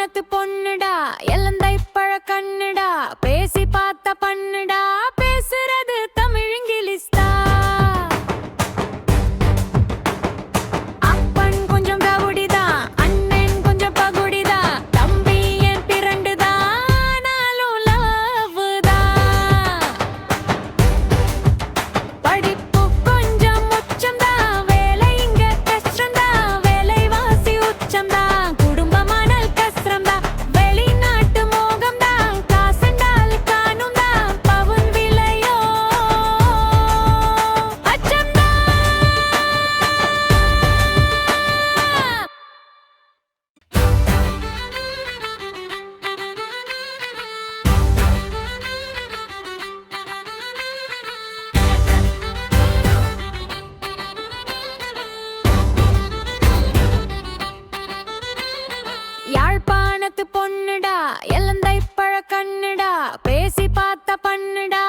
யாழ்ப்பாணத்து பொண்ணுடா எலந்தை பழ கண்ணுடா பேசி பார்த்த பண்ணுடா பேசுறது தமிழ் இங்கிலீஷ்தா அப்பன் கொஞ்சம் கவுடிதா அண்ணன் கொஞ்சம் பகுடிதா தம்பி என் பிரண்டுதா நானும் லவ்வுதா படிப்பு கொஞ்சம் உச்சம்தா வேலை இங்க கஷ்டம்தா வேலைவாசி உச்சம்தா குடும்பமானல் கஷ்டம்தா வெளிநாட்டு மோகம்தா காசண்டால் காணும்தா பவுன் விலையோ அச்சம்தா யாழ்ப்பாணத்து பொண்ணுடா எலந்தை பழ கண்ணுடா பேசி பார்த்த பண்ணுடா